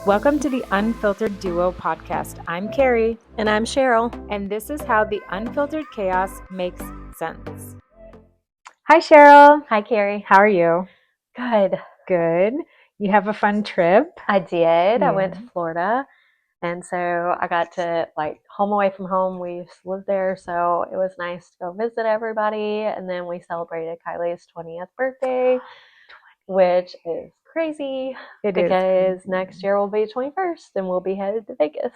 Welcome to the Unfiltered Duo Podcast. I'm Carrie. And I'm Cheryl. And this is how the unfiltered chaos makes sense. Hi, Cheryl. Hi, Carrie. How are you? Good. Good. You have a fun trip? I did. Yeah. I went to Florida. And so I got to, home away from home. We used to live there. So it was nice to go visit everybody. And then we celebrated Kylie's 20th birthday, which is crazy because next year will be 21st and we'll be headed to Vegas.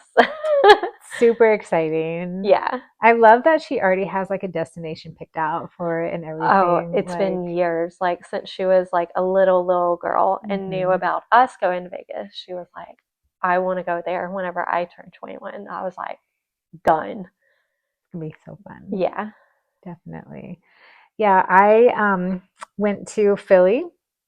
Super exciting. Yeah. I love that she already has a destination picked out for it and everything. Oh, it's been years, since she was a little girl and knew about us going to Vegas. She was like, I want to go there whenever I turn 21. I was like, done. It's going to be so fun. Yeah. Definitely. Yeah, I went to Philly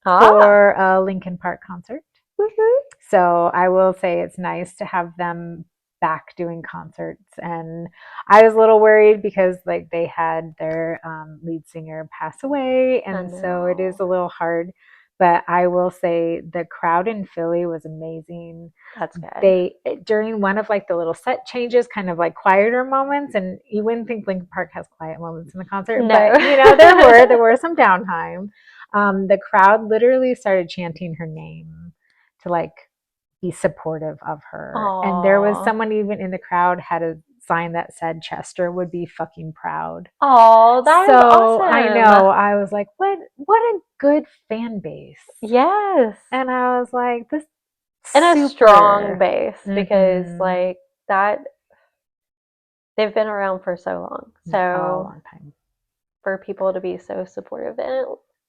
for a Linkin Park concert. Mm-hmm. So I will say it's nice to have them back doing concerts. And I was a little worried because they had their lead singer pass away. And so it is a little hard. But I will say the crowd in Philly was amazing. That's good. They, during one of the little set changes, kind of quieter moments, and you wouldn't think Linkin Park has quiet moments in the concert, No. But there were some downtime. The crowd literally started chanting her name to be supportive of her. Aww. And there was someone even in the crowd had a sign that said Chester would be fucking proud. Oh, that's awesome. I know. I was like, what a good fan base. Yes. And I was like, this and a strong base because that they've been around for so long. So a long time. For people to be so supportive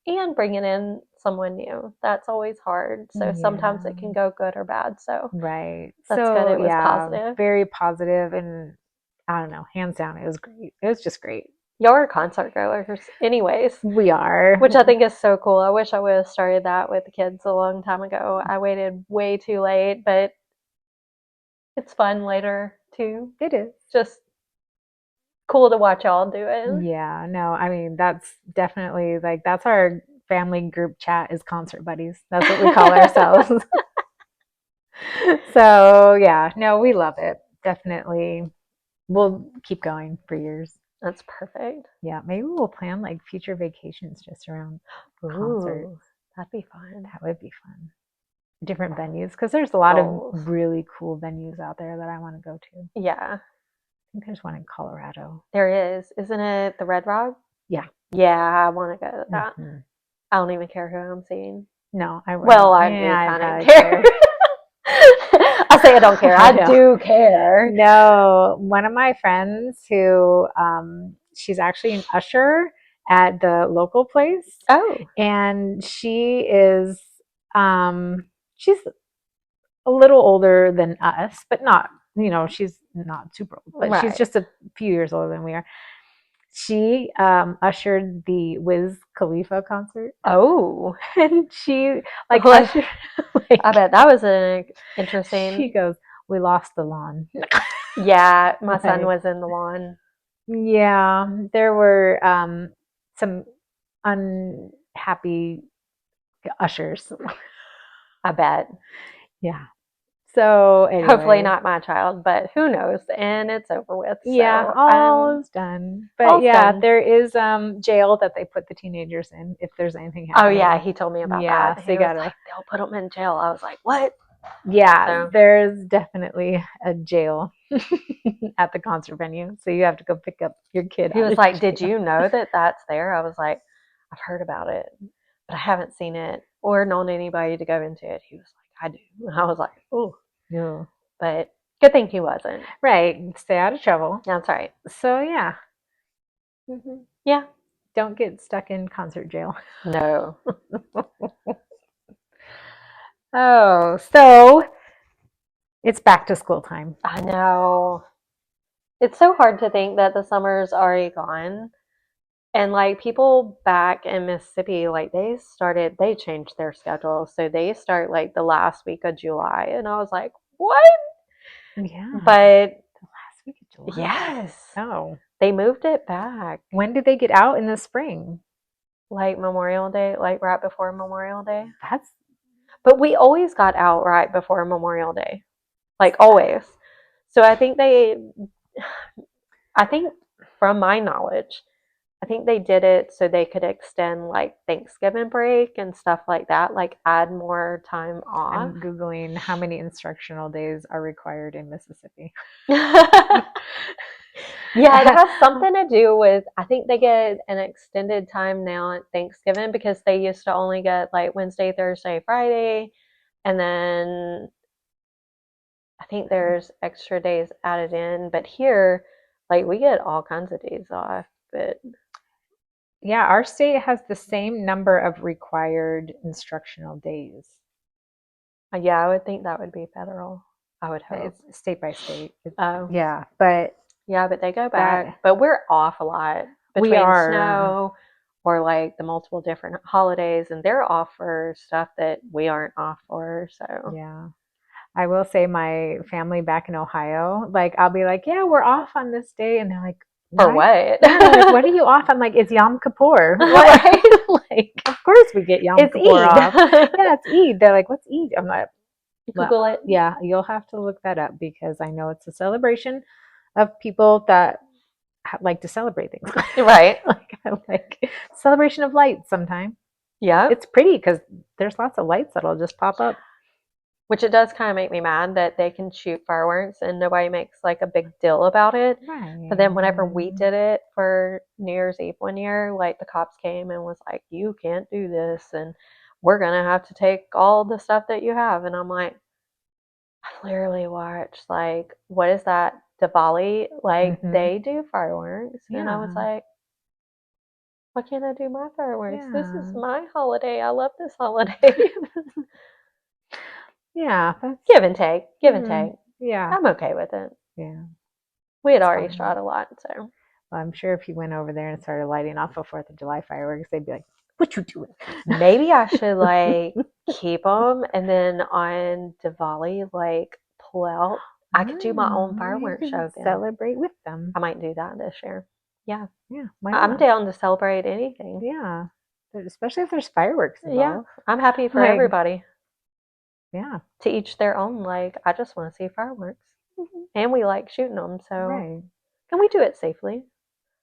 and bringing in someone new, that's always hard. So sometimes it can go good or bad. So that's good. It was positive. Very positive, and I don't know, hands down, it was great. It was just great. Y'all are concert goers anyways. We are. Which I think is so cool. I wish I would have started that with the kids a long time ago. I waited way too late, but it's fun later too. It is. Just cool to watch y'all do it. Yeah, no, I mean, that's definitely that's our family group chat is concert buddies. That's what we call ourselves. So yeah, no, we love it. Definitely. We'll keep going for years. That's perfect. Yeah, maybe we'll plan future vacations just around concerts. That'd be fun. That would be fun. Different venues, because there's a lot of really cool venues out there that I want to go to. Yeah. I think there's one in Colorado. There is. Isn't it the Red Rock? Yeah. Yeah, I want to go to that. Mm-hmm. I don't even care who I'm seeing. No, I wouldn't. Well, I do kind of care. I say I don't care. I do care. No, one of my friends who, she's actually an usher at the local place. Oh. And she is, she's a little older than us, but not, she's not super old, but she's just a few years older than we are. She ushered the Wiz Khalifa concert. Oh. And she ushered, I bet that was an interesting. She goes, we lost the lawn. Yeah, my son was in the lawn. Yeah, there were some unhappy ushers. I bet. Yeah. So anyway. Hopefully not my child, but who knows? And it's over with. So, yeah, all is done. But done. There is jail that they put the teenagers in if there's anything happening. Oh yeah, he told me about that. So they'll put them in jail. I was like, what? Yeah, there's definitely a jail at the concert venue. So you have to go pick up your kid. He was like, did you know that that's there? I was like, I've heard about it, but I haven't seen it or known anybody to go into it. He was like, I do. And I was like, oh. No. But good thing he wasn't. Right. Stay out of trouble. That's right. So yeah. Mm-hmm. Yeah. Don't get stuck in concert jail. No. Oh, so it's back to school time. I know. It's so hard to think that the summer's already gone. And people back in Mississippi, they changed their schedule. So they start the last week of July. And I was like, what? Yeah. But the last week of July. Yes. Oh. They moved it back. When did they get out in the spring? Memorial Day, right before Memorial Day. But we always got out right before Memorial Day, like always. So I think from my knowledge, I think they did it so they could extend like Thanksgiving break and stuff like that, like add more time off. I'm Googling how many instructional days are required in Mississippi. Yeah, it has something to do with, I think they get an extended time now at Thanksgiving because they used to only get like Wednesday, Thursday, Friday, and then I think there's extra days added in. But here, like we get all kinds of days off. But Yeah, our state has the same number of required instructional days. yeah, I would think that would be federal. I would hope. It's state by state. Oh. Yeah, but yeah, but they go back. But we're off a lot between snow or like the multiple different holidays, and they're off for stuff that we aren't off for. So yeah. I will say my family back in Ohio, like I'll be like, yeah, we're off on this day. And they're like, for what? Yeah, like, what are you off? I'm like, it's Yom Kippur. Right? Like, of course we get Yom Kippur off. Yeah, it's Eid. They're like, what's Eid? I'm like, Google it. Yeah, you'll have to look that up because I know it's a celebration of people that like to celebrate things. Right. like celebration of lights sometime. Yeah. It's pretty because there's lots of lights that'll just pop up. Which it does kind of make me mad that they can shoot fireworks and nobody makes like a big deal about it. Right. But then whenever we did it for New Year's Eve one year, like the cops came and was like, you can't do this and we're going to have to take all the stuff that you have. And I'm like, I literally watched like, what is that? Diwali? Like they do fireworks. Yeah. And I was like, why can't I do my fireworks? Yeah. This is my holiday. I love this holiday. Yeah, that's give and take. Yeah, I'm okay with it. Yeah, we had already shot a lot, so. Well, I'm sure if you went over there and started lighting off a 4th of July fireworks, they'd be like, "What you doing?" Maybe I should like keep them, and then on Diwali, like pull out. I could do my own fireworks show. Then celebrate with them. I might do that this year. Yeah, yeah. I'm down to celebrate anything. Yeah, especially if there's fireworks involved. Yeah, I'm happy for everybody. Yeah. To each their own. Like, I just want to see fireworks. And we like shooting them, so. Right. And we do it safely.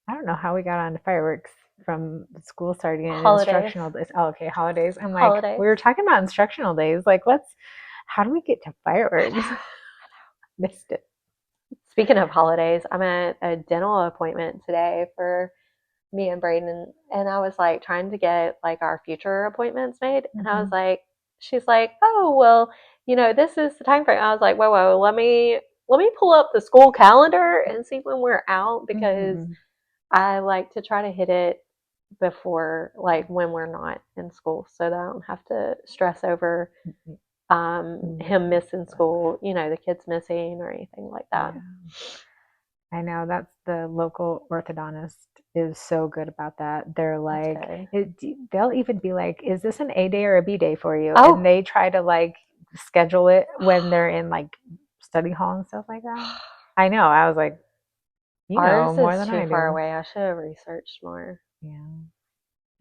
I don't know how we got onto fireworks from school starting in instructional days. Oh, okay, holidays. I'm like, we were talking about instructional days. Like, how do we get to fireworks? Missed it. Speaking of holidays, I'm at a dental appointment today for me and Braden, and I was like trying to get like our future appointments made, and I was like, she's like, oh, well, this is the time frame. I was like, whoa, let me pull up the school calendar and see when we're out, because I like to try to hit it before, like when we're not in school, so that I don't have to stress over him missing school, the kids missing or anything like that. Yeah. I know that's the local orthodontist is so good about that. They're like, they'll even be like, is this an A day or a B day for you? Oh. And they try to like schedule it when they're in like study hall and stuff like that. I know. I was like, ours know more than I do. Too far away. I should have researched more. Yeah.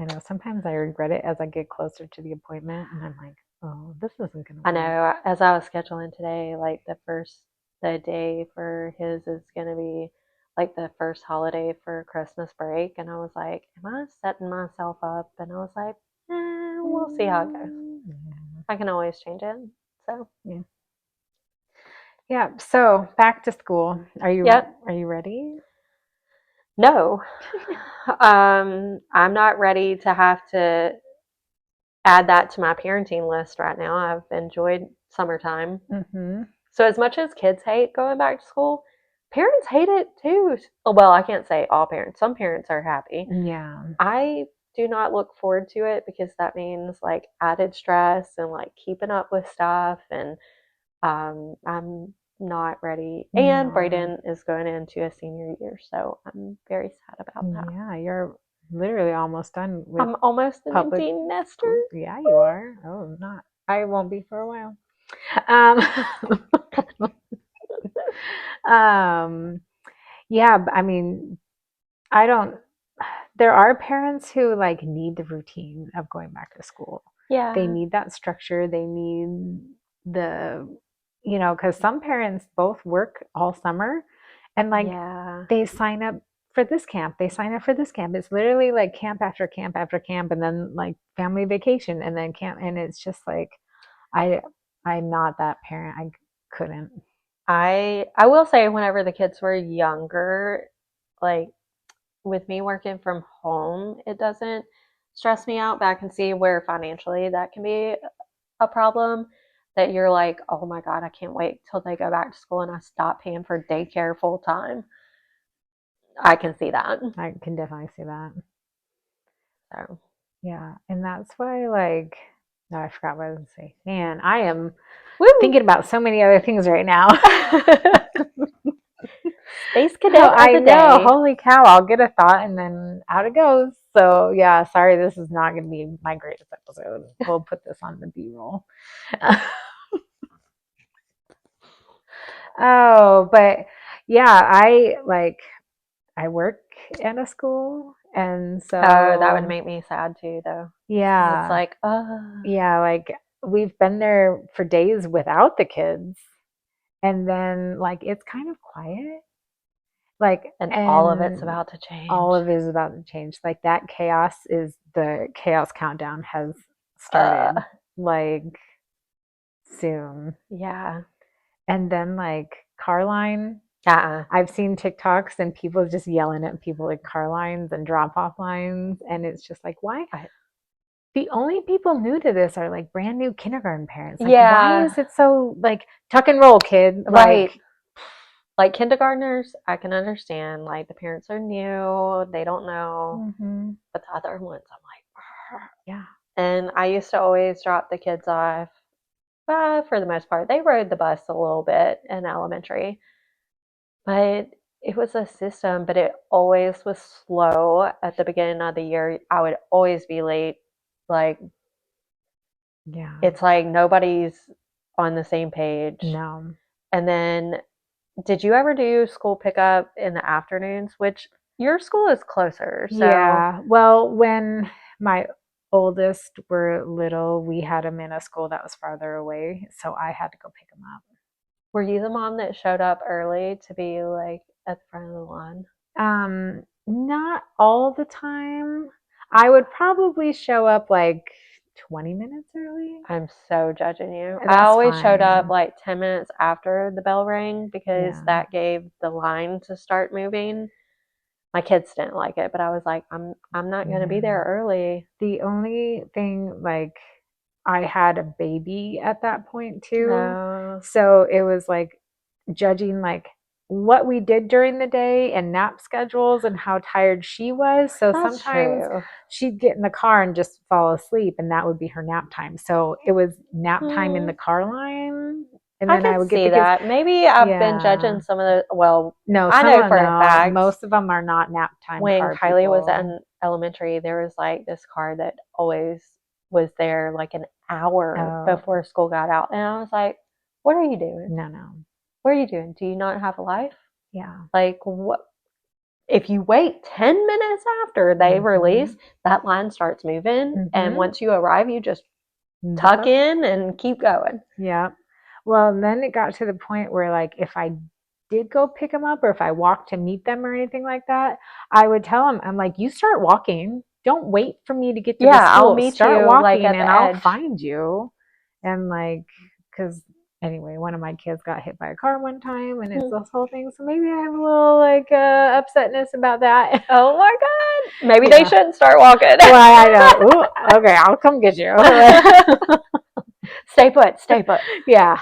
I know. Sometimes I regret it as I get closer to the appointment, and I'm like, oh, this isn't going to work. I know. As I was scheduling today, like the day for his is going to be like the first holiday for Christmas break. And I was like, am I setting myself up? And I was like, we'll see how it goes. Yeah. I can always change it. So, yeah. Yeah. So back to school. Are you ready? No. I'm not ready to have to add that to my parenting list right now. I've enjoyed summertime. So as much as kids hate going back to school, parents hate it too. Well, I can't say all parents. Some parents are happy. Yeah. I do not look forward to it because that means like added stress and like keeping up with stuff, and I'm not ready. And Braden is going into a senior year, so I'm very sad about that. Yeah, you're literally almost done with I'm almost an empty nester. Yeah, you are. Oh, not. I won't be for a while. Yeah, I mean, there are parents who like need the routine of going back to school. Yeah. They need that structure. They need the, because some parents both work all summer and like they sign up for this camp, they sign up for this camp. It's literally like camp after camp after camp, and then like family vacation, and then camp. And it's just like, I'm not that parent. I couldn't. I will say whenever the kids were younger, like with me working from home, it doesn't stress me out, but I can see where financially that can be a problem. That you're like, oh my God, I can't wait till they go back to school and I stop paying for daycare full time. I can see that. I can definitely see that. So Yeah. And that's why, like, no, I forgot what I was going to say. Man, I am Woo! thinking about so many other things right now. Space cadet I of the know. day. Holy cow. I'll get a thought and then out it goes. So, yeah, sorry, this is not going to be my greatest episode. We'll put this on the B-roll. Oh, but yeah, I work at a school, and so That would make me sad too, though. yeah, It's like, yeah, like we've been there for days without the kids, and then like it's kind of quiet, like, and all of it's and about to change. all of it is about to change. Like that chaos is the chaos countdown has started, like soon. Yeah. And then like Carline, I've seen TikToks and people just yelling at people like car lines and drop off lines. And it's just like, why? The only people new to this are like brand new kindergarten parents. Like, why is it so like tuck and roll, kid? Right. Like kindergartners, I can understand. Like the parents are new, they don't know. Mm-hmm. But the other ones, I'm like, yeah. And I used to always drop the kids off. For the most part, they rode the bus a little bit in elementary. But it was a system, but it always was slow at the beginning of the year. I would always be late. Like, yeah, it's like nobody's on the same page. No. And then, did you ever do school pickup in the afternoons? Which your school is closer. So. Yeah. Well, when my oldest were little, we had them in a school that was farther away. So I had to go pick them up. Were you the mom that showed up early to be like at the front of the line? Not all the time. I would probably show up like 20 minutes early. I'm so judging you. That's I always showed up fine. like 10 minutes after the bell rang because that gave the line to start moving. My kids didn't like it, but I was like, I'm not going to be there early. The only thing, like, I had a baby at that point too. So it was like judging like what we did during the day and nap schedules and how tired she was. So That's sometimes true. she'd get in the car and just fall asleep, and that would be her nap time. So it was nap time in the car line. And then I would get see the kids. that. Maybe I've been judging some of the. Well, no, I know for a fact most of them are not nap time. When car Kylie people. was in elementary, there was like this car that always was there like an hour before school got out, and I was like, "What are you doing? No. What are you doing? Do you not have a life? Yeah. Like what? If you wait 10 minutes after they release, that line starts moving, and once you arrive, you just tuck in and keep going." Yeah. Well, then it got to the point where, like, if I did go pick them up or if I walked to meet them or anything like that, I would tell them, I'm like, you start walking. Don't wait for me to get to the school. I'll meet start you walking like at and the I'll edge. find you. And like, because anyway, one of my kids got hit by a car one time and it's this whole thing. So maybe I have a little like upsetness about that. Oh my God. Maybe they shouldn't start walking. Well, I know. Ooh, okay, I'll come get you. Stay put. Yeah.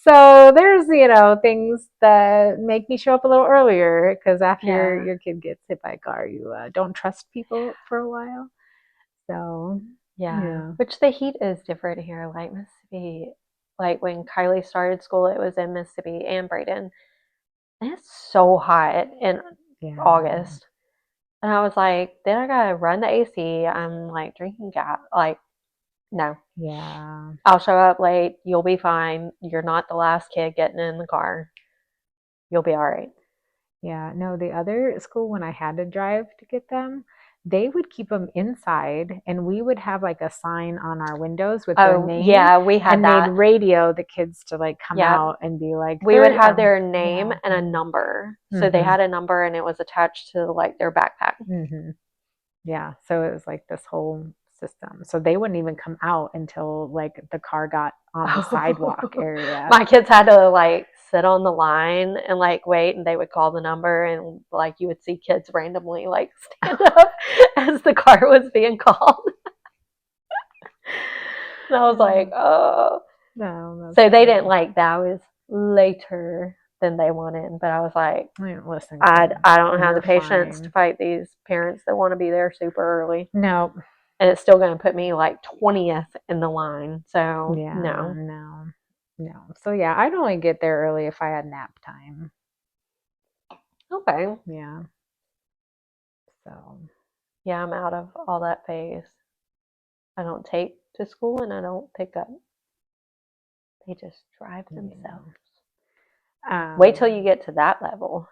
So there's, things that make me show up a little earlier because after your kid gets hit by a car, you don't trust people for a while. So, yeah. Which the heat is different here. Like Mississippi, like when Kylie started school, it was in Mississippi and Braden. And it's so hot in August. And I was like, then I gotta run the AC. I'm like drinking gas. Like, no. Yeah. I'll show up late. You'll be fine. You're not the last kid getting in the car. You'll be all right. Yeah. No, the other school, when I had to drive to get them, they would keep them inside, and we would have like a sign on our windows with their Oh, name. yeah, we had and that. they'd radio the kids to like come Yep. out and be like, We would have their name yeah. and a number. So they had a number and it was attached to like their backpack. Yeah. So it was like this whole system. So they wouldn't even come out until like the car got on the sidewalk area. My kids had to like sit on the line and like wait, and they would call the number, and like you would see kids randomly like stand up as the car was being called. And I was like, oh. No, so they didn't like that was later than they wanted, but I was like, listen, I don't have you're the patience fine. to fight these parents that want to be there super early. No. And it's still going to put me like 20th in the line. So Yeah, no. So yeah, I'd only get there early if I had nap time. Okay. Yeah. So yeah, I'm out of all that phase. I don't take to school and I don't pick up. They just drive themselves. Wait till you get to that level.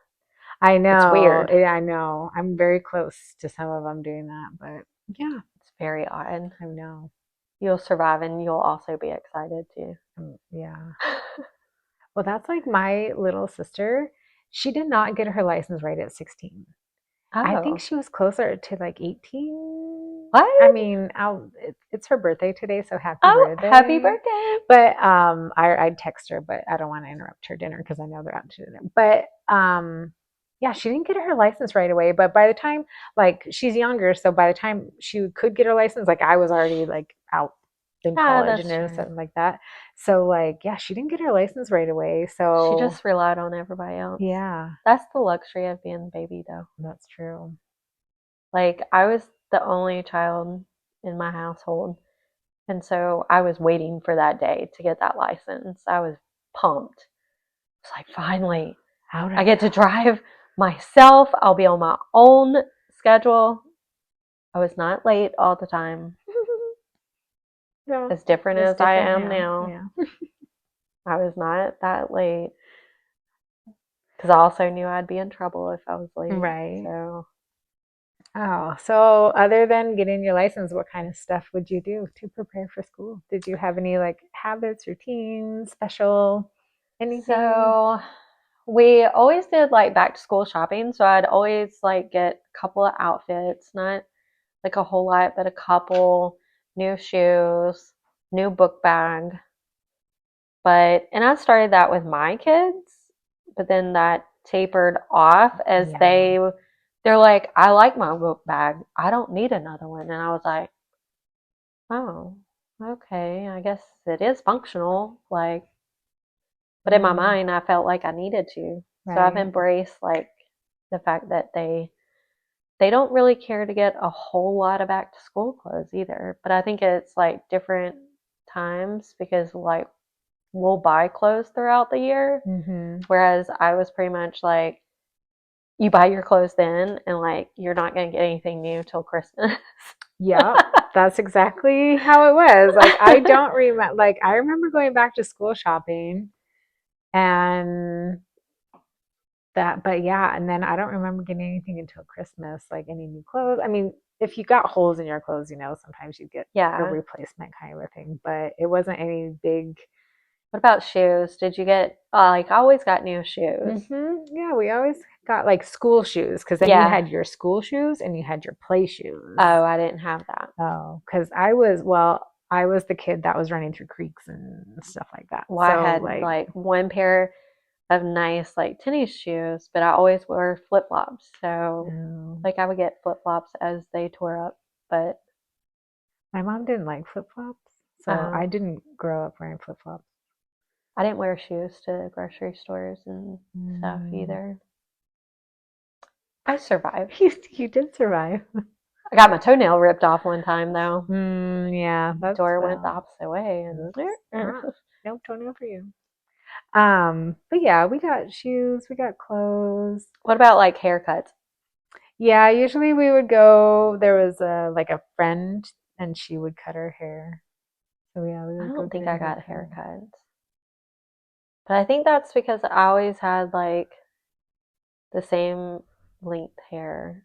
I know. It's weird. I know. I'm very close to some of them doing that, but yeah. It's very odd. I know. You'll survive and you'll also be excited too. Yeah. Well, that's like my little sister. She did not get her license right at 16. Oh. I think she was closer to like 18. What? I mean, it's her birthday today, so happy birthday. Happy birthday. But I'd text her, but I don't want to interrupt her dinner because I know they're out to dinner. But yeah, she didn't get her license right away. But by the time, like, she's younger, so by the time she could get her license, like, I was already like out in college and something like that. So like, yeah, she didn't get her license right away. So she just relied on everybody else. Yeah. That's the luxury of being a baby though. That's true. Like I was the only child in my household. And so I was waiting for that day to get that license. I was pumped. It's like, finally, I get to drive myself. I'll be on my own schedule. I was not late all the time. No, as different as I am now. Yeah. I was not that late. Because I also knew I'd be in trouble if I was late. Right. So. Oh, so other than getting your license, what kind of stuff would you do to prepare for school? Did you have any like habits, routines, special, anything? So we always did like back to school shopping. So I'd always like get a couple of outfits, not like a whole lot, but a couple, new shoes, new book bag. And I started that with my kids, but then that tapered off as they're like, I like my book bag. I don't need another one. And I was like, oh, okay. I guess it is functional. Like, but in my mind, I felt like I needed to. Right. So I've embraced like the fact that they don't really care to get a whole lot of back to school clothes either. But I think it's like different times because like we'll buy clothes throughout the year. Whereas I was pretty much like, you buy your clothes then and like you're not going to get anything new till Christmas. Yeah, that's exactly how it was. Like I don't remember, like I remember going back to school shopping and that, but yeah, and then I don't remember getting anything until Christmas, like any new clothes. I mean, if you got holes in your clothes, sometimes you get a replacement kind of a thing, but it wasn't any big. What about shoes? Did you get, I always got new shoes. Yeah, we always got like school shoes because then you had your school shoes and you had your play shoes. Oh, I didn't have that. Oh, because I was the kid that was running through creeks and stuff like that. Well, so, I had like one pair of nice like tennis shoes, but I always wore flip-flops. So like I would get flip-flops as they tore up, but my mom didn't like flip-flops, so I didn't grow up wearing flip-flops. I didn't wear shoes to grocery stores and stuff either. I survived. You did survive. I got my toenail ripped off one time though. Yeah, the door went the opposite way, and no toenail for you. But yeah, we got shoes, we got clothes. What about like haircuts? Yeah, usually we would go. There was a friend, and she would cut our hair. So yeah, we would I don't think I got haircuts. But I think that's because I always had like the same length hair.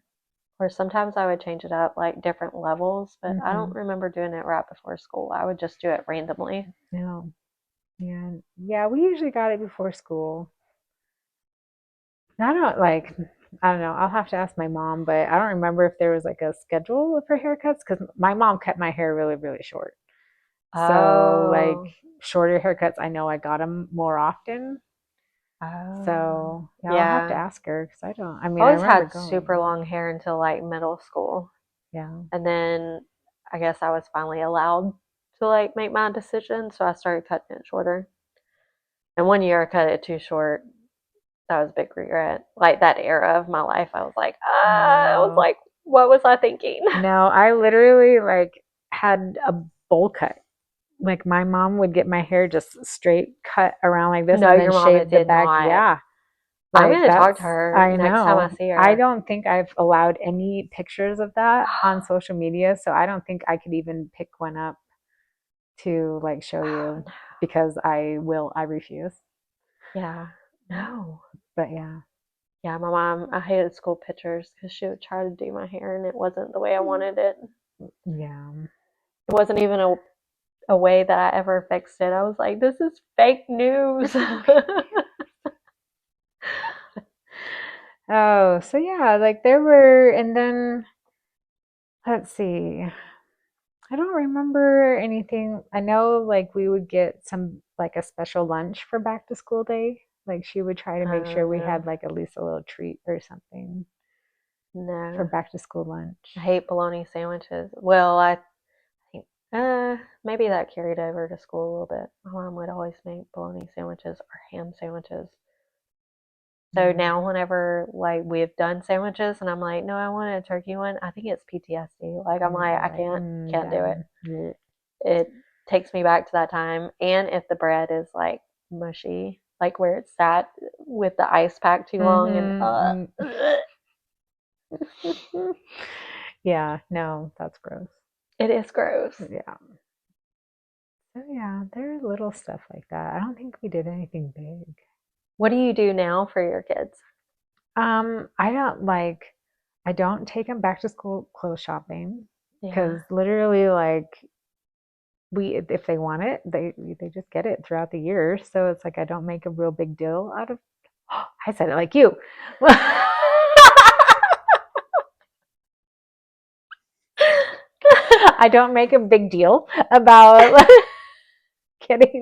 Or sometimes I would change it up, like different levels, but I don't remember doing it right before school. I would just do it randomly. No. Yeah. Yeah, we usually got it before school. I don't know. I'll have to ask my mom, but I don't remember if there was like a schedule for haircuts because my mom cut my hair really, really short. So like Oh, shorter haircuts, I know I got them more often. oh, So yeah, I'll have to yeah. ask her because I don't. I I mean, I always remember had going. super long hair until like middle school. Yeah. And then I guess I was finally allowed to like make my decision, so I started cutting it shorter. And one year I cut it too short. That was a big regret. Like that era of my life, I was No. like, what was I thinking? No, I literally like had a bowl cut. Like my mom would get my hair just straight cut around like this No, and then your mama shave the did back. not. Yeah. I'm Like gonna talk that's, to her I next time I know. see I her. don't think I've allowed any pictures of that on social media, so I don't think I could even pick one up to like show you because I refuse. Yeah. No. But yeah. Yeah, my mom, I hated school pictures because she would try to do my hair and it wasn't the way I wanted it. Yeah. It wasn't even a way that I ever fixed it. I was like, this is fake news. Oh, so yeah, like there were, and then let's see. I don't remember anything. I know like we would get some like a special lunch for back to school day. Like she would try to make sure we No, had like at least a little treat or something for no. back to school I lunch. hate bologna sandwiches. Well, I think maybe that carried over to school a little bit. My mom would always make bologna sandwiches or ham sandwiches. So Yeah. now whenever like we've done sandwiches and I'm like, no, I want a turkey one, I think it's PTSD. Like I'm like, You're I like, can't do it. done. Yeah. It takes me back to that time. And if the bread is like mushy, like where it's sat with the ice pack too long and Yeah, no, that's gross. it is gross. Yeah. So yeah, there's little stuff like that. I don't think we did anything big. What do you do now for your kids? I don't like I don't take them back to school clothes shopping Yeah. because literally like we if they want it, they just get it throughout the year. So it's like I don't make a real big deal out of I said it like you. I don't make a big deal about getting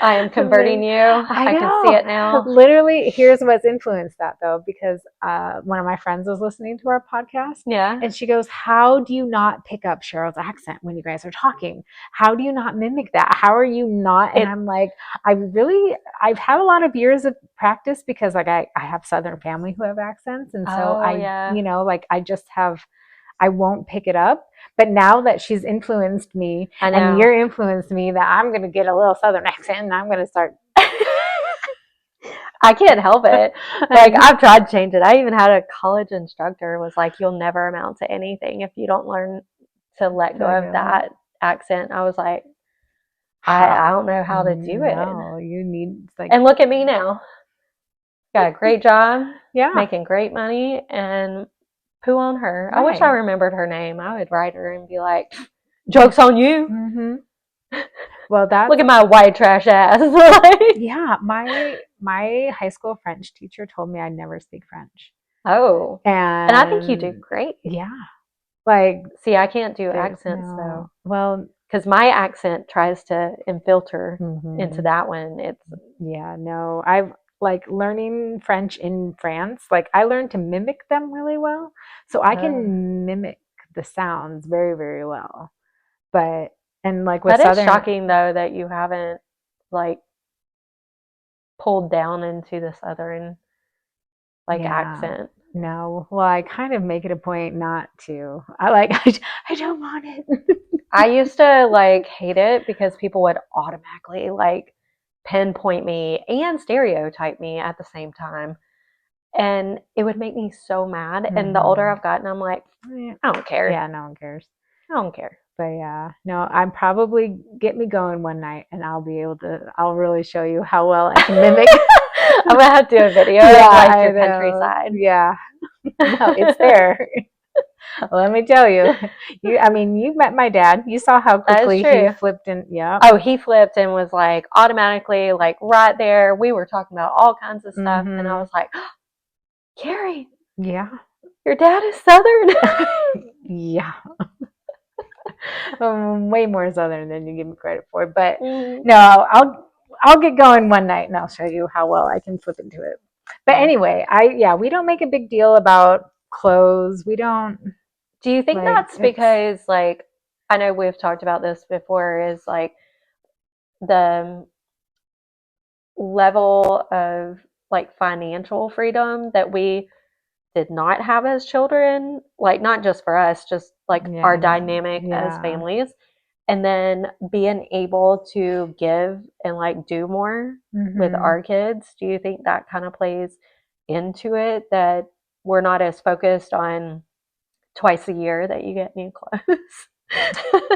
I am converting you. I can see know. it now. Literally, here's what's influenced that though, because one of my friends was listening to our podcast Yeah. and she goes, how do you not pick up Cheryl's accent when you guys are talking? How do you not mimic that? How are you not? And I'm like, I've had a lot of years of practice because like I have Southern family who have accents. And so Oh yeah. like I won't pick it up. But now that she's influenced me I and know. you're influenced me, that I'm going to get a little Southern accent and I'm going to start. I can't help it. Like I've tried to change it. I even had a college instructor was like, "You'll never amount to anything if you don't learn to let go of that accent." I was like, I don't know how to do it. No, you need like. And look at me now. Got a great job, Yeah. making great money, and poo on her. Right. I wish I remembered her name. I would write her and be like, "Joke's on you." Mm-hmm. Well, that's look at my white trash ass. Yeah, my high school French teacher told me I'd never speak French. Oh, and I think you do great. Yeah, like see, I can't do accents though. Well, because my accent tries to infiltrate into that one. It's no. I've like learning French in France. Like I learned to mimic them really well, so I can mimic the sounds very very well. But and like with that Southern, is shocking though that you haven't like pulled down into the Southern like accent. No, well, I kind of make it a point not to. I don't want it. I used to like hate it because people would automatically like pinpoint me and stereotype me at the same time. And it would make me so mad. And the older I've gotten, I'm like, I don't care. Yeah, no one cares. I don't care. But yeah, no, I'm probably get me going one night and I'll really show you how well I can mimic. I'm gonna have to do a video of like your countryside. Yeah. No, it's there. Let me tell you. You met my dad. You saw how That is quickly he true. flipped in. Yeah. Oh, he flipped and was like automatically like right there. We were talking about all kinds of stuff, and I was like, Carrie, Yeah. your dad is Southern. Yeah. Way more Southern than you give me credit for. But Mm. no, I'll get going one night and I'll show you how well I can flip into it. But anyway, we don't make a big deal about clothes. We don't. Do you think Like, that's because, like, I know we've talked about this before, is like the level of like financial freedom that we did not have as children, like not just for us, just like our dynamic as yeah. families, and then being able to give and like do more with Mm-hmm. our kids. Do you think that kind of plays into it, that we're not as focused on twice a year that you get new clothes?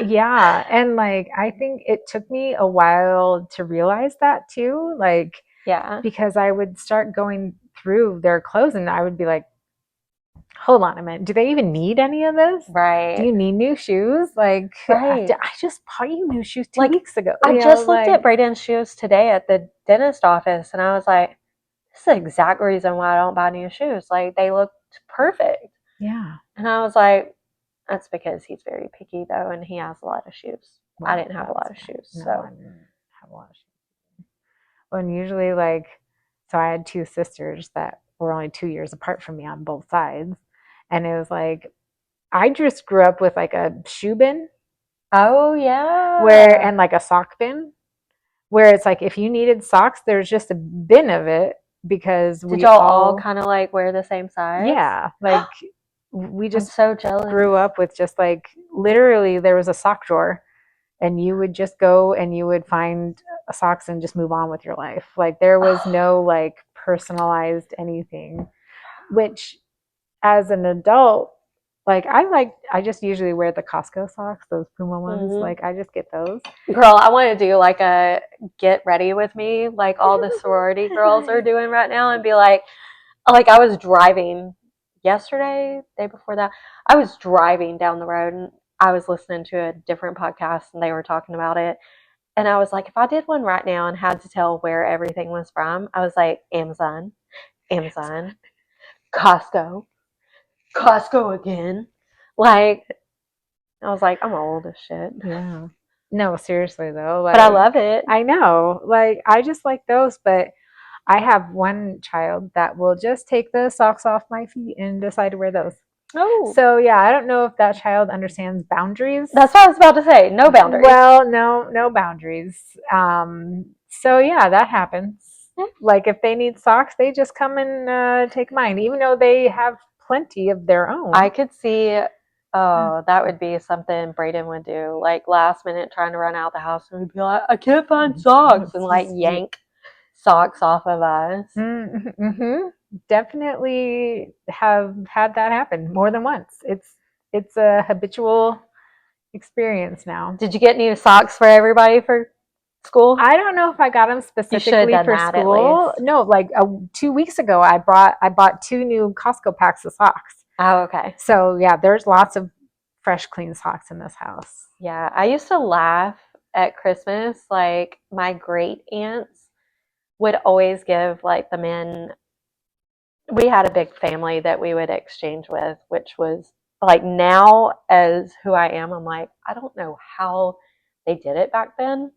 Yeah, and like I think it took me a while to realize that too, like Yeah. because I would start going through their clothes and I would be like, hold on a minute, do they even need any of this? Do Right. you need new shoes? Like Right. I just bought you new shoes two Like, weeks ago. I You know, just looked like at Braden's shoes today at the dentist office and I was like, this is the exact reason why I don't buy new shoes. Like, they looked perfect. yeah. And I was like, that's because he's very picky, though, and he has a lot of shoes. I Well, didn't have a that's lot of shoes. no, I So, didn't have a lot of shoes. And usually like so I had two sisters that were only 2 years apart from me on both sides. And it was like I just grew up with like a shoe bin oh, where yeah. and like a sock bin where it's like if you needed socks, there's just a bin of it because Did we y'all all all kind of like wear the same size? like we I'm just so jealous. grew up with just like literally there was a sock drawer and you would just go and you would find socks and just move on with your life. Like there was no like personalized anything, which as an adult, I just usually wear the Costco socks, those Puma ones. Mhm. Like I just get those. Girl, I want to do like a get ready with me, like all the sorority girls are doing right now, and be like I was driving yesterday, day before that. I was driving down the road and I was listening to a different podcast and they were talking about it. And I was like, if I did one right now and had to tell where everything was from, I was like, Amazon, Amazon, Costco, Costco again. Like, I was like, I'm old as shit. Yeah. No, seriously though, But I like love it. I know, like I just like those, but I have one child that will just take the socks off my feet and decide to wear those. Oh. So yeah, I don't know if that child understands boundaries. That's what I was about to say. No boundaries. Well, no boundaries. So yeah, that happens. Like if they need socks, they just come and take mine, even though they have plenty of their own. I could see, oh, that would be something Braden would do. Like last minute trying to run out the house and he'd be like, I can't find socks, and like yank socks off of us. Mm-hmm. Definitely have had that happen more than once. It's a habitual experience now. Did you get new socks for everybody for school? I don't know if I got them specifically for school. No, like 2 weeks ago, I bought two new Costco packs of socks. Oh, okay. So yeah, there's lots of fresh, clean socks in this house. Yeah, I used to laugh at Christmas. Like my great aunts would always give like the men. We had a big family that we would exchange with, which was like now as who I am, I'm like, I don't know how they did it back then.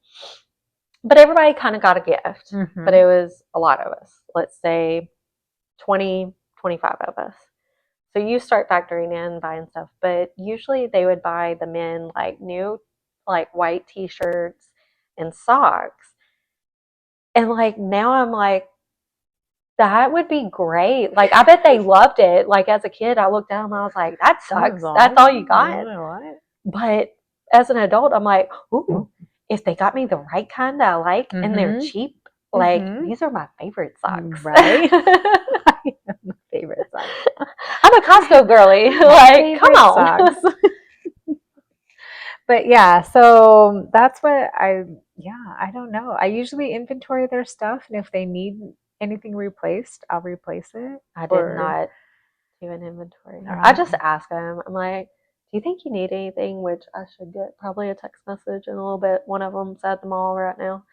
But everybody kind of got a gift, but it was a lot of us. Let's say 20, 25 of us. So you start factoring in buying stuff, but usually they would buy the men like new, like white t-shirts and socks. And like now I'm like, that would be great. Like I bet they loved it. Like as a kid, I looked down and I was like, that sucks. That's all you got. But as an adult, I'm like, ooh, if they got me the right kind that I like and they're cheap, like these are my favorite socks. Right? My favorite socks. I'm a Costco girly. Like, come on. But yeah, so that's what I don't know. I usually inventory their stuff and if they need anything replaced, I'll replace it. I did not do an inventory. All I right. just ask them. I'm like, do you think you need anything? Which I should get probably a text message in a little bit. One of them's at the mall right now.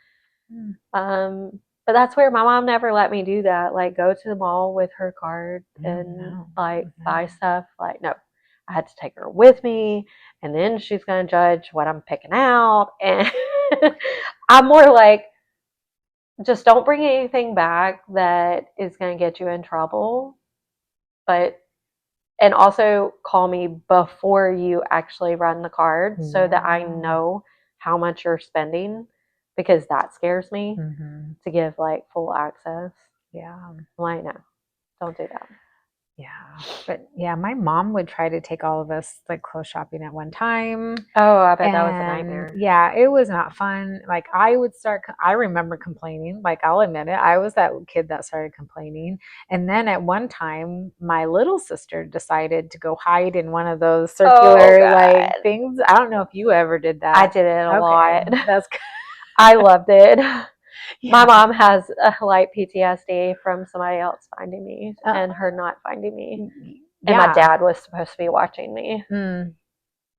But that's where my mom never let me do that. Like go to the mall with her card and like buy stuff. Like no, I had to take her with me, and then she's gonna judge what I'm picking out. And I'm more like, just don't bring anything back that is gonna get you in trouble. But and also call me before you actually run the card so that I know how much you're spending, because that scares me to give like full access. Yeah. I'm like, no, don't do that. Yeah. But yeah, my mom would try to take all of us like clothes shopping at one time. Oh, I bet that was a nightmare. Yeah, it was not fun. Like I remember complaining, like I'll admit it, I was that kid that started complaining. And then at one time, my little sister decided to go hide in one of those circular like things. I don't know if you ever did that. I did it a lot. That's I loved it. Yeah. My mom has like PTSD from somebody else finding me and her not finding me. And my dad was supposed to be watching me.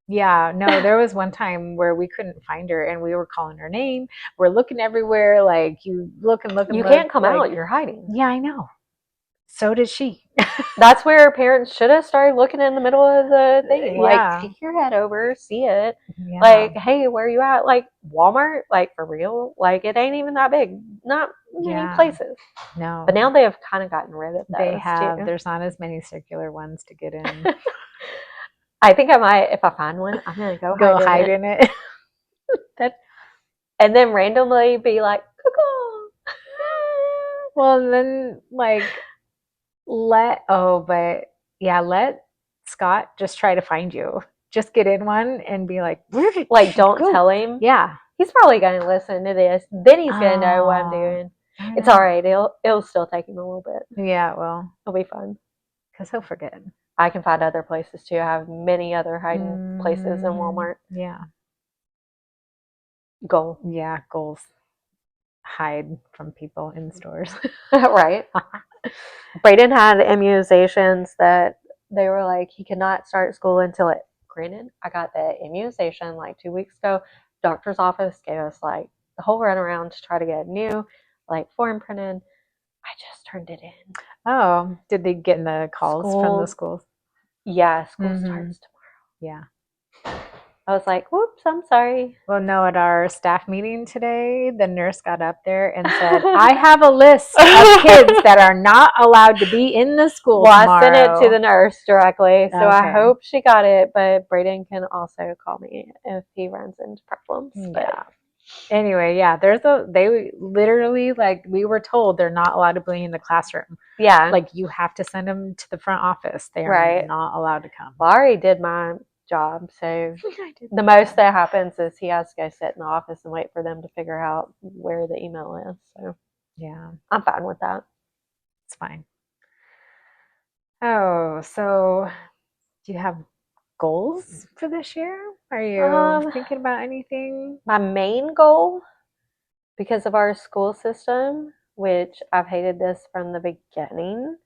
Yeah, no, there was one time where we couldn't find her and we were calling her name. We're looking everywhere, like you look and look and you look. You can't come like, out, you're hiding. Yeah, I know. So did she. That's where parents should have started looking in the middle of the thing. Like, take your head over, see it. Yeah. Like, hey, where are you at? Like, Walmart? Like, for real? Like, it ain't even that big. Not many places. No. But now they have kind of gotten rid of those. They have. Too. There's not as many circular ones to get in. I think I might, if I find one, I'm going to go hide in it. And then randomly be like, cuckoo. Well, then, like, let Scott just try to find you. Just get in one and be like, don't tell him. Yeah. He's probably going to listen to this. Then he's going to know what I'm doing. It's all right. It'll still take him a little bit. Yeah, well. It'll be fun. Because he'll forget. I can find other places too. I have many other hiding places in Walmart. Yeah. Goal. Yeah, goals. Hide from people in stores. Right. Brayden had immunizations that they were like, he cannot start school until it. Granted, I got the immunization like 2 weeks ago. Doctor's office gave us like the whole runaround to try to get a new like form printed. I just turned it in. Oh, did they get in the calls from the schools? Yeah, school starts tomorrow. Yeah. I was like, whoops, I'm sorry. Well, no, at our staff meeting today, the nurse got up there and said, I have a list of kids that are not allowed to be in the school tomorrow. I sent it to the nurse directly, so I hope she got it, but Brayden can also call me if he runs into problems. Yeah. Anyway, yeah, they literally, like, we were told they're not allowed to be in the classroom. Yeah. Like, you have to send them to the front office. They are not allowed to come. Well, I already did my job, so the most that happens is he has to go sit in the office and wait for them to figure out where the email is. So yeah, I'm fine with that. It's fine. Oh, so do you have goals for this year? Are you thinking about anything? My main goal, because of our school system, which I've hated this from the beginning,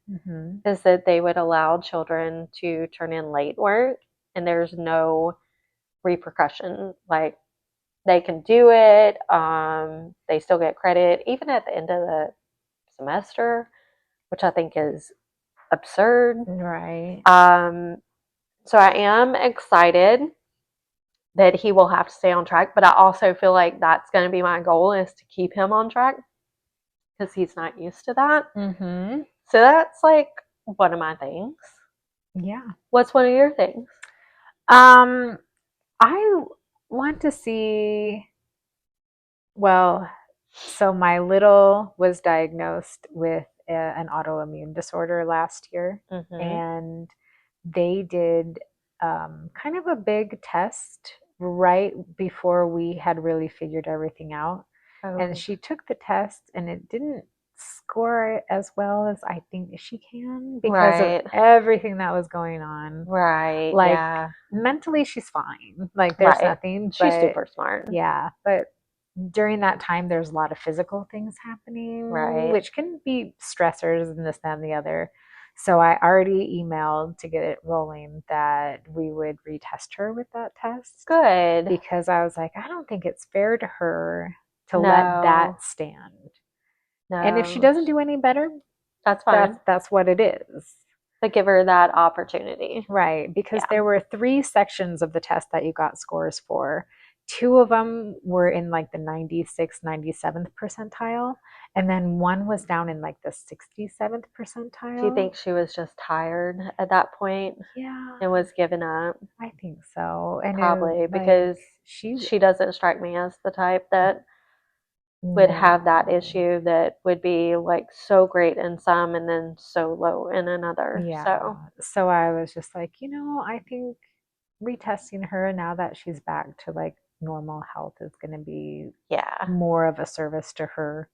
is that they would allow children to turn in late work and there's no repercussion. Like, they can do it. They still get credit even at the end of the semester, which I think is absurd. Right. So I am excited that he will have to stay on track, but I also feel like that's going to be my goal, is to keep him on track because he's not used to that. So that's like one of my things. Yeah. What's one of your things? I want to see, well, so my little was diagnosed with an autoimmune disorder last year, and they did kind of a big test right before we had really figured everything out. And she took the test and it didn't score it as well as I think she can because of everything that was going on. Right. Like, mentally she's fine. Like, there's nothing. She's super smart. Yeah. But during that time, there's a lot of physical things happening, which can be stressors and this, that, and the other. So I already emailed to get it rolling that we would retest her with that test. Good. Because I was like, I don't think it's fair to her to let No. that stand. No. And if she doesn't do any better, that's fine. That's what it is. But give her that opportunity. Right. Because there were 3 sections of the test that you got scores for. 2 of them were in like the 96th, 97th percentile. And then 1 was down in like the 67th percentile. Do you think she was just tired at that point? Yeah. And was giving up? I think so. And probably like, because she doesn't strike me as the type that would have that issue that would be like so great in some and then so low in another. Yeah. So I was just like, I think retesting her now that she's back to like normal health is going to be more of a service to her.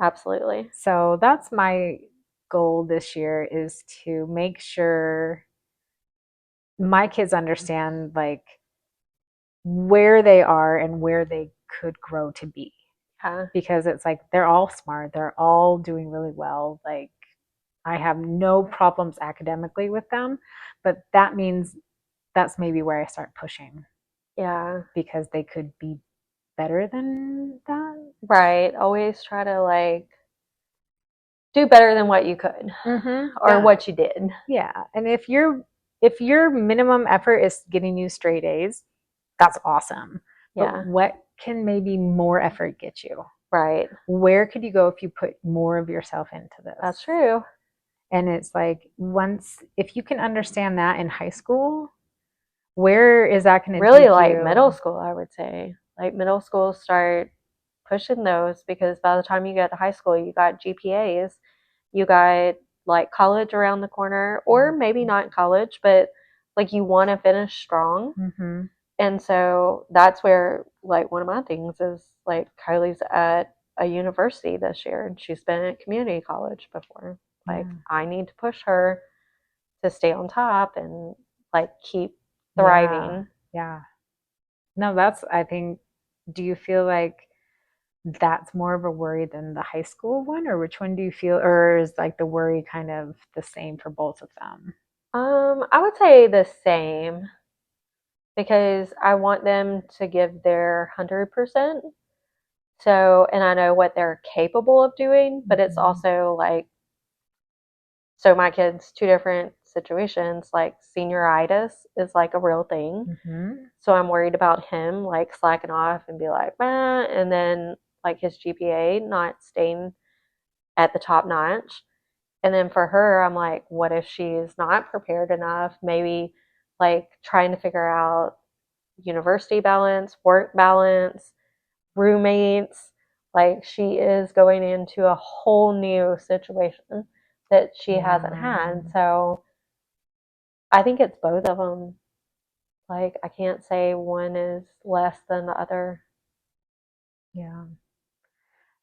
Absolutely. So that's my goal this year, is to make sure my kids understand like where they are and where they could grow to be. Because it's like they're all smart, they're all doing really well. Like I have no problems academically with them, but that means that's maybe where I start pushing. Yeah. Because they could be better than that. Right. Always try to like do better than what you could or what you did. Yeah. And if your minimum effort is getting you straight A's, that's awesome. But what can maybe more effort get you? Right. Where could you go if you put more of yourself into this? That's true. And it's like, if you can understand that in high school, where is that going to really take like you? Middle school, I would say. Like middle school, start pushing those, because by the time you get to high school, you got GPAs, you got like college around the corner, or maybe not college, but like you want to finish strong. Mm-hmm. And so that's where like one of my things is like Kylie's at a university this year and she's been at community college before. Like I need to push her to stay on top and like keep thriving. Yeah. No, I think, do you feel like that's more of a worry than the high school one, or which one do you feel, or is like the worry kind of the same for both of them? I would say the same, because I want them to give their 100%. So, and I know what they're capable of doing, but it's also like, so my kids, 2 different situations, like senioritis is like a real thing. So I'm worried about him like slacking off and be like, and then like his GPA not staying at the top notch. And then for her, I'm like, what if she's not prepared enough? Maybe like trying to figure out university balance, work balance, roommates. Like she is going into a whole new situation that she hasn't had. So I think it's both of them. Like I can't say one is less than the other. Yeah.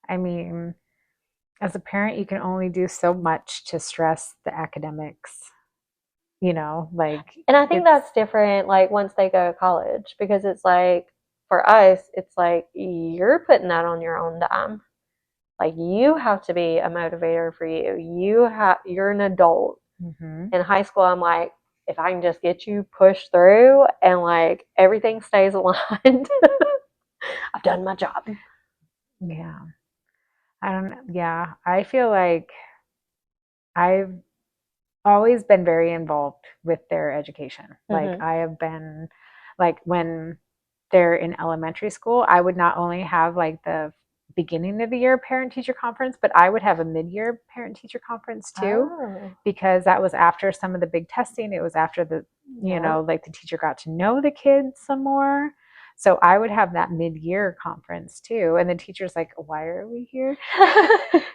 I mean, as a parent, you can only do so much to stress the academics, like. And I think that's different like once they go to college, because it's like for us, it's like you're putting that on your own dime. Like you have to be a motivator for you. You're an adult. In high school, I'm like, if I can just get you pushed through and like everything stays aligned, I've done my job. Yeah. I feel like I've always been very involved with their education. Like I have been, like when they're in elementary school, I would not only have like the beginning of the year parent teacher conference, but I would have a mid-year parent teacher conference too, because that was after some of the big testing. It was after the, like the teacher got to know the kids some more. So I would have that mid-year conference too. And the teacher's like, why are we here?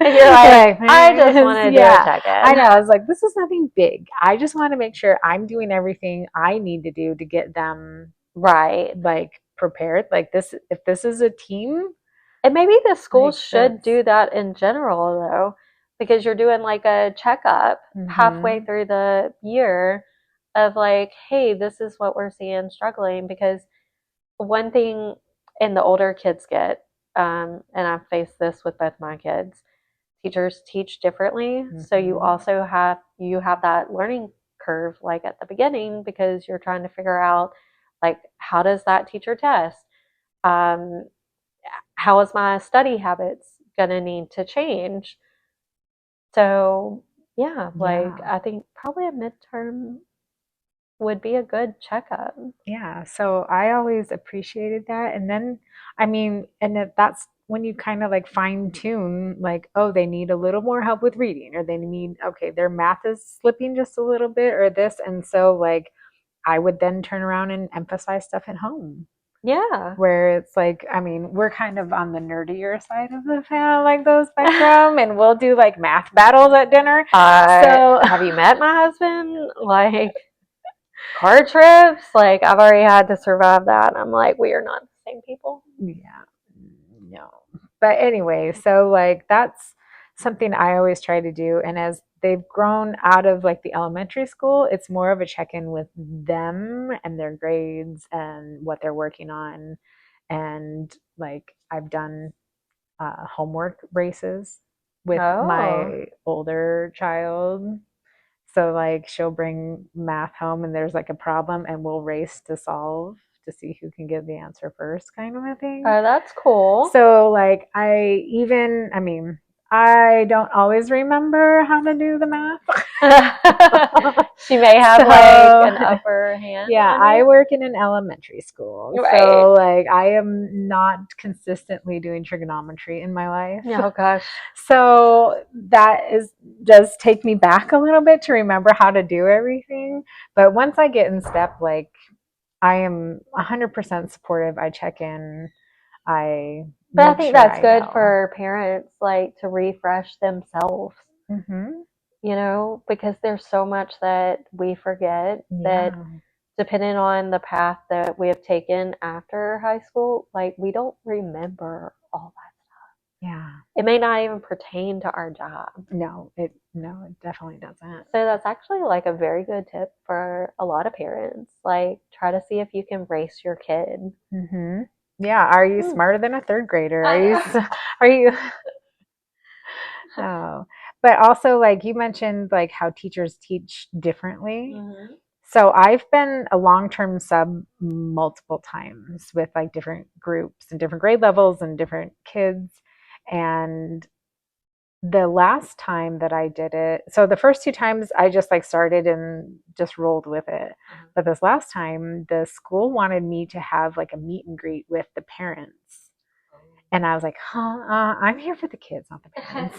And you're like, I just want to do a check-in. I know. I was like, this is nothing big. I just want to make sure I'm doing everything I need to do to get them like prepared. Like this, if this is a team. And maybe the school should do that in general though, because you're doing like a checkup halfway through the year of like, hey, this is what we're seeing struggling. Because one thing, and the older kids get, and I've faced this with both my kids, teachers teach differently. So you also have that learning curve like at the beginning, because you're trying to figure out like, how does that teacher test? Um, how is my study habits gonna need to change? So yeah, like I think probably a midterm would be a good checkup. Yeah, so I always appreciated that. And then, I mean, that's when you kind of like fine tune, like, oh, they need a little more help with reading, or they need, okay, their math is slipping just a little bit, or this. And so, like, I would then turn around and emphasize stuff at home. Yeah. Where it's like, I mean, we're kind of on the nerdier side of the like those spectrum, and we'll do like math battles at dinner. So, have you met my husband? Like, car trips, like I've already had to survive that. I'm like, we are not the same people. Yeah, no. But anyway, so like that's something I always try to do. And as they've grown out of like the elementary school, it's more of a check-in with them and their grades and what they're working on. And like I've done homework races with my older child. So like she'll bring math home and there's like a problem and we'll race to solve to see who can give the answer first, kind of a thing. Oh, that's cool. So like I mean, I don't always remember how to do the math. She may have like an upper hand. Yeah, I work in an elementary school. Right. So like I am not consistently doing trigonometry in my life. Oh gosh. So that does take me back a little bit to remember how to do everything. But once I get in step, like I am 100% supportive. I check in. But I think that's good for parents, like to refresh themselves. Mm-hmm. You know, because there's so much that we forget that depending on the path that we have taken after high school, like we don't remember all that stuff. Yeah. It may not even pertain to our job. No, it definitely doesn't. So that's actually like a very good tip for a lot of parents. Like try to see if you can race your kid. Mm-hmm. Yeah. Are you smarter than a third grader? Are you Oh, but also like you mentioned like how teachers teach differently. Mm-hmm. So I've been a long-term sub multiple times with like different groups and different grade levels and different kids. And the last time that I did it, so the first two times I just like started and just rolled with it. Mm-hmm. But this last time, the school wanted me to have like a meet and greet with the parents. And I was like, I'm here for the kids, not the parents.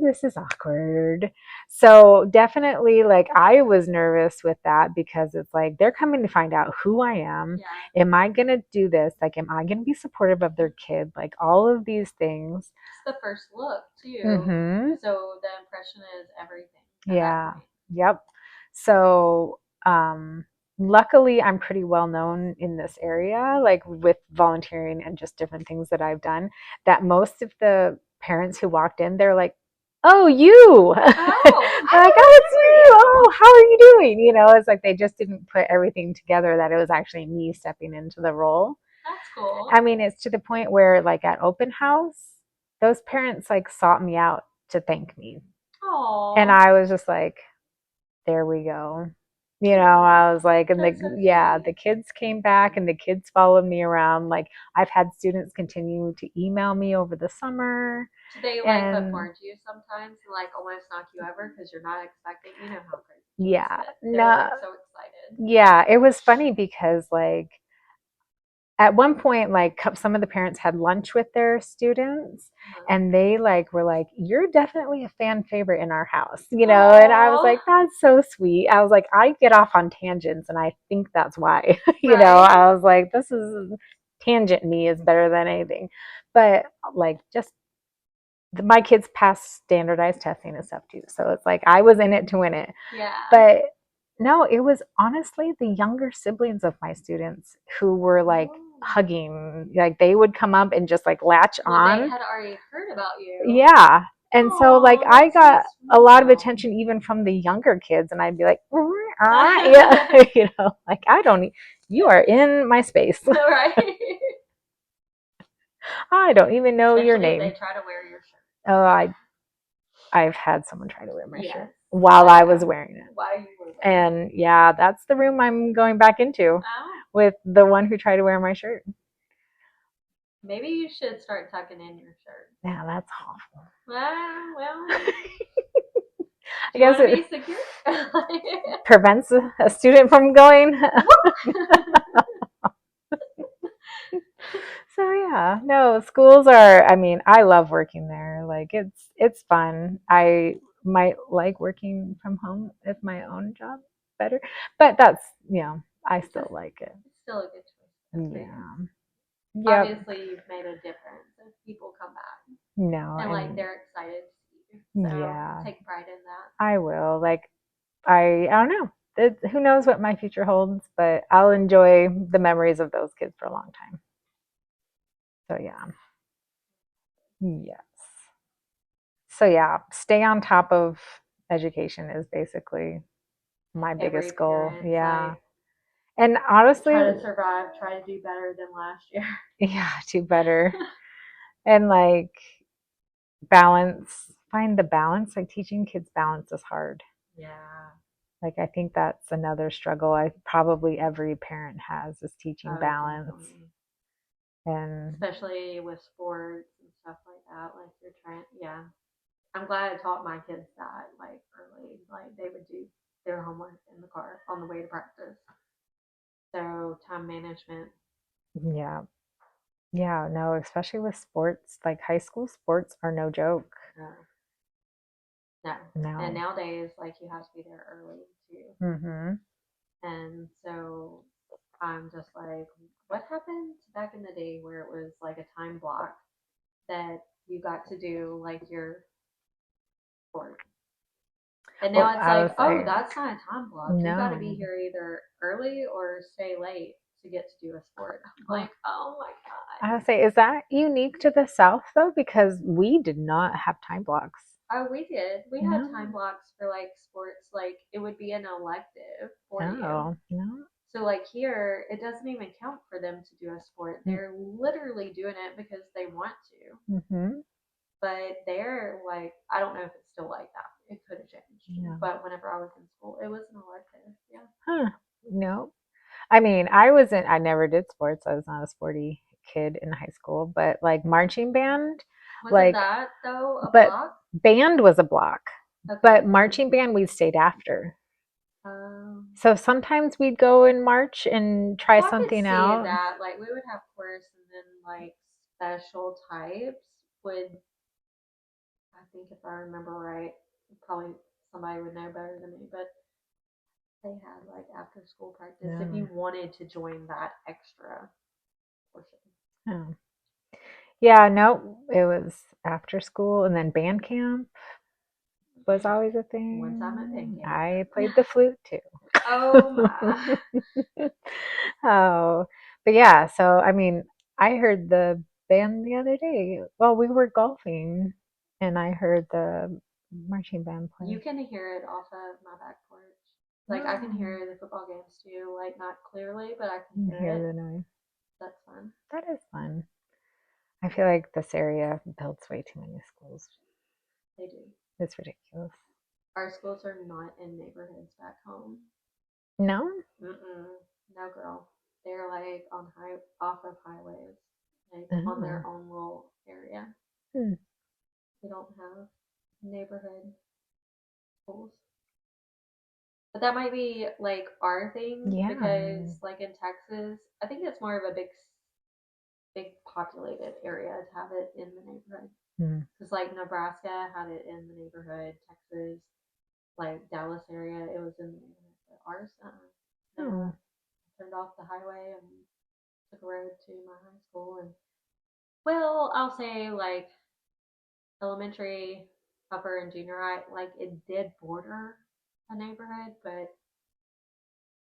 This is awkward. So definitely like I was nervous with that because it's like they're coming to find out who I am. Yeah. Am I going to do this? Like, am I going to be supportive of their kid? Like all of these things. It's the first look too. Mm-hmm. So the impression is everything. Yeah. Yep. So, luckily I'm pretty well known in this area, like with volunteering and just different things that I've done, that most of the parents who walked in, they're like, oh, you. Oh, like, oh, it's you. Oh, how are you doing? You know, it's like they just didn't put everything together that it was actually me stepping into the role. That's cool. I mean, it's to the point where like at open house, those parents like sought me out to thank me. Aww. And I was just like, there we go. You know, I was like, and the kids came back and the kids followed me around. Like I've had students continue to email me over the summer. Do they like put porn to you sometimes and like almost knock you over because you're not expecting, you know how crazy. Yeah. They're like, so excited. Yeah, it was funny because like at one point, like some of the parents had lunch with their students, and they like were like, "You're definitely a fan favorite in our house," you know. Aww. And I was like, "That's so sweet." I was like, "I get off on tangents, and I think that's why." You know, I was like, "This is tangent me is better than anything," but like just my kids passed standardized testing and stuff too, so it's like I was in it to win it. Yeah, but. No, it was honestly the younger siblings of my students who were like hugging, like they would come up and just like latch on. They had already heard about you. Yeah. And so like I got a lot of attention even from the younger kids, and I'd be like, yeah, you know, like you are in my space. Right. I don't even know your Especially if name. they try to wear your shirt. Oh, I've had someone try to wear my shirt Yes. while I was wearing it. While you were wearing it. And yeah, that's the room I'm going back into Oh, with the one who tried to wear my shirt. maybe you should start tucking in your shirt. Yeah, that's awful. Well, I do you guess want to it be secure? prevents a student from going. So yeah, no, schools are, I mean, I love working there. Like it's fun. I might like working from home if my own job better, but that's, I still like it. It's still a good choice. Yeah. Yep. Obviously, you've made a difference if people come back No, and like and they're excited to see you. So yeah, take pride in that. I will. Like I don't know. Who knows what my future holds, but I'll enjoy the memories of those kids for a long time. So yeah. Yes. So yeah, stay on top of education is basically my Every biggest goal. parent, Yeah. like, And honestly, try to survive, try to do better than last year. yeah, do better. And like find the balance. Like teaching kids balance is hard. Yeah. Like I think that's another struggle I probably every parent has is teaching Oh, balance. definitely. And Especially with sports and stuff like that. Like you're trying, yeah. I'm glad I taught my kids that like early. Like they would do their homework in the car on the way to practice. So time management. yeah. Yeah, no, especially with sports, like high school sports are no joke. No, no. And No. nowadays, like you have to be there early too. Mhm. And so I'm just like, what happened back in the day where it was like a time block that you got to do like your sport? And Well, now it's I like, was oh, like, that's not a time block. You got to be no. here either early or stay late to get to do a sport. I'm Well, like, oh my I God. would say, is that unique to the South though? Because we did not have time blocks. Oh, we did. We had time No. blocks for like sports. Like it would be an elective for you. Oh, no. So like here, it doesn't even count for them to do a sport. They're literally doing it because they want to. Mm-hmm. But they're like, I don't know if it's still like that. It could have changed. Yeah. But whenever I was in school, it was an elective. Yeah. Huh. No. I mean, I never did sports. I was not a sporty kid in high school, but like marching band, Wasn't like, that though a but block? band was a block, Okay. but marching band we stayed after. Um, So sometimes we'd go and march and try well, I could something see out. that. Like we would have chorus, and then like special types would. I think if I remember right, probably somebody would know better than me, but they had like after school practice if No. you wanted to join that extra portion. Oh. Yeah, no, it was after school and then band camp was always a One time at band thing. camp. I played the flute too. Oh my. Oh, but yeah, so I mean, I heard the band the other day. Well, we were golfing and I heard the marching band You play. can hear it off of my back porch. Like I can Oh, hear the football games too, like not clearly, but I can you hear hear it. the noise. That's fun. That is fun. I feel like this area builds way too many schools. They do. It's ridiculous. Our schools are not in neighborhoods back home. No? Mm-mm. No, girl. They're like on high off of highways, like on Oh. their own little area. Hmm. We don't have neighborhood schools. But that might be like our thing Yeah. because like in Texas, I think it's more of a big populated area to have it in the neighborhood. Hmm. Because like Nebraska had it in the neighborhood, Texas, like Dallas area, it was in the neighborhood. But ours, no, Oh. I turned off the highway and took a road to my high school. And well, I'll say like elementary, upper, and junior high, like it did border a neighborhood, but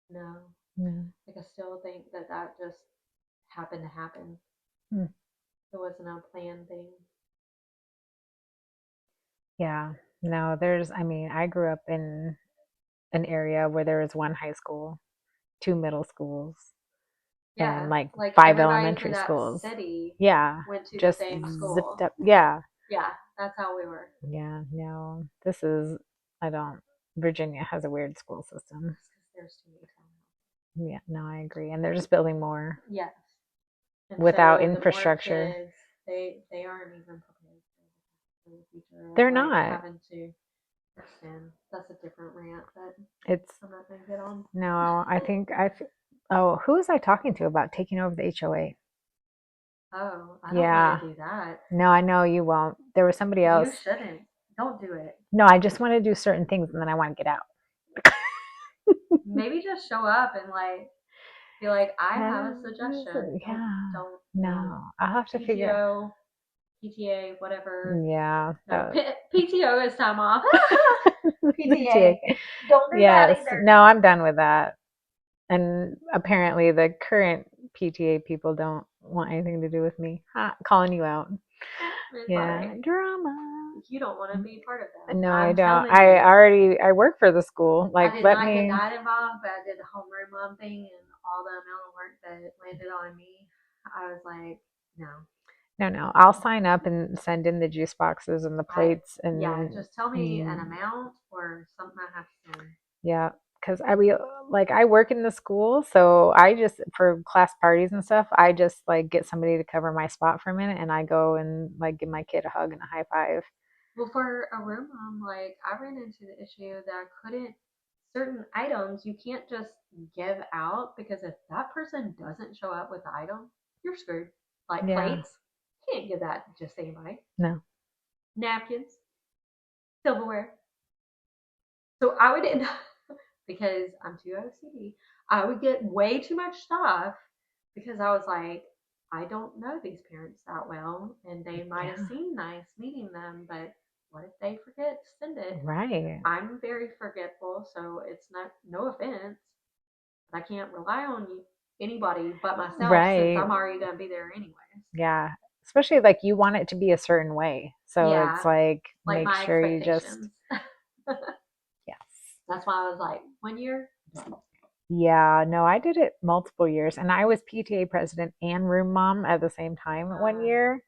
no, No. like I still think that that just happened to happen. Hmm. It wasn't a planned thing. Yeah. No, I mean, I grew up in an area where there was one high school, two middle schools, Yeah, and like like 5 everybody elementary for that schools. city Yeah, went to the just same zipped school. up. Yeah, Yeah, that's how we were. yeah. No, this is I don't. Virginia has a weird school system. That's because there's too many townhouses. Yeah, no, I agree, and they're just building more Yes. And without so the more infrastructure. kids, they aren't even prepared for the future of They're like not. having to extend. That's a different rant that It's I'm not gonna get on. no. I think Oh, who was I talking to about taking over the HOA? Oh, I don't Yeah. want to do that. No, I know you won't. There was somebody else. You shouldn't. Don't do it. No, I just want to do certain things and then I want to get out. Maybe just show up and like be like, I have a suggestion. Yeah. Don't No, I'll have to figure. PTO, PTA, whatever. Yeah. No, PTO is time off. PTA. PTA. Don't do Yes. that either. No, I'm done with that. And apparently the current PTA people don't want anything to do with me. Calling you out. It's Yeah. like, drama. you don't want to be part of that. No, I'm I don't. telling you. I work for the school. Like, I did let not me. get that involved, but I did the homeroom mom thing and all the amount of work that landed on me. I was like, no. No. I'll sign up and send in the juice boxes and the plates and yeah, just tell me an amount or something I have to send. Yeah, because I work in the school, so I just for class parties and stuff, I just like get somebody to cover my spot for a minute, and I go and like give my kid a hug and a high five. Well, for a room mom, like I ran into the issue that I couldn't certain items you can't just give out because if that person doesn't show up with the item, you're screwed. Like Yeah. plates, can't give that to just anybody. No. Napkins, silverware. So I would end up, because I'm too OCD, I would get way too much stuff because I was like, I don't know these parents that well, and they might have seemed nice meeting them, but what if they forget to send it? Right. I'm very forgetful, so it's not no offense, but I can't rely on anybody but myself since I'm already gonna be there anyways. Yeah. Especially like you want it to be a certain way. So Yeah, it's like make my sure you just expectations. yes. That's why I was like, 1 year. Yeah, no, I did it multiple years and I was PTA president and room mom at the same time 1 year.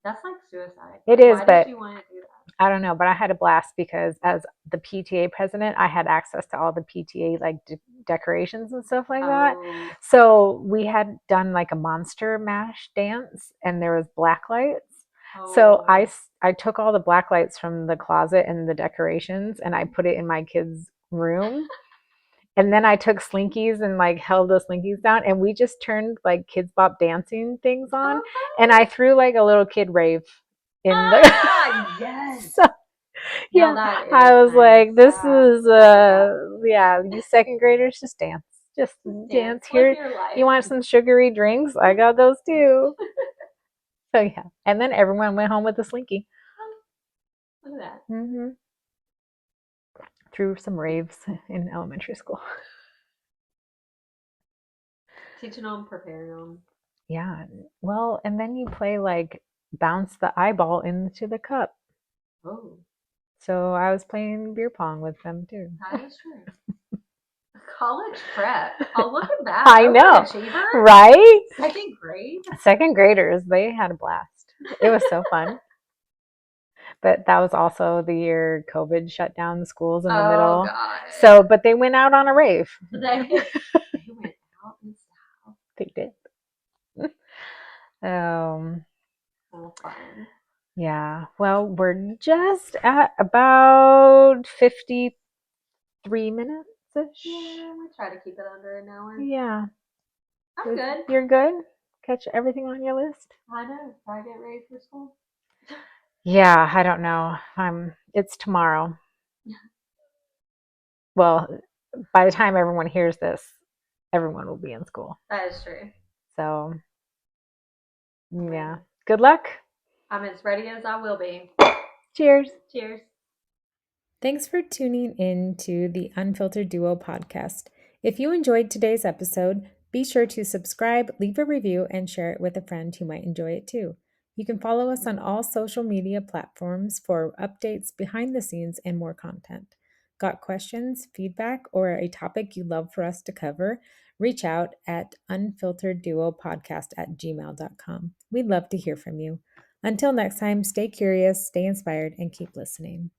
That's like suicide. It Like, is, why but did you want to do that? I don't know, but I had a blast because as the PTA president, I had access to all the PTA like decorations and stuff like that. So we had done like a monster mash dance, and there was black lights. So I took all the black lights from the closet and the decorations, and I put it in my kids' room. And then I took slinkies and like held those slinkies down, and we just turned like kids bop dancing things on, and I threw like a little kid rave in the. Yes. So, yeah, I was nice. Like, this is yeah, you second graders just dance, just dance. Here, you want some sugary drinks? I got those too. So yeah, and then everyone went home with a slinky. Look at that. Mm-hmm. Through some raves in elementary school. Teaching them, preparing them. Yeah. Well, and then you play like bounce the eyeball into the cup. Oh. So I was playing beer pong with them too. That is true. College prep. Oh, look at that. I know. Right? Second grade? Second graders, they had a blast. It was so fun. But that was also the year COVID shut down the schools in the middle. God. So, but they went out on a rave. They went out in style. They did. So fun. Yeah. Well, we're just at about 53 minutes ish. Yeah, we try to keep it under an hour. Yeah. I'm good. You're good? Catch everything on your list? I know. Try to get ready for school. Yeah, I don't know. It's tomorrow. Well, by the time everyone hears this, everyone will be in school. That is true. So, yeah. Good luck. I'm as ready as I will be. Cheers. Cheers. Thanks for tuning in to the Unfiltered Duo Podcast. If you enjoyed today's episode, be sure to subscribe, leave a review, and share it with a friend who might enjoy it too. You can follow us on all social media platforms for updates, behind the scenes, and more content. Got questions, feedback, or a topic you'd love for us to cover? reach out at unfilteredduopodcast@gmail.com. We'd love to hear from you. Until next time, stay curious, stay inspired, and keep listening.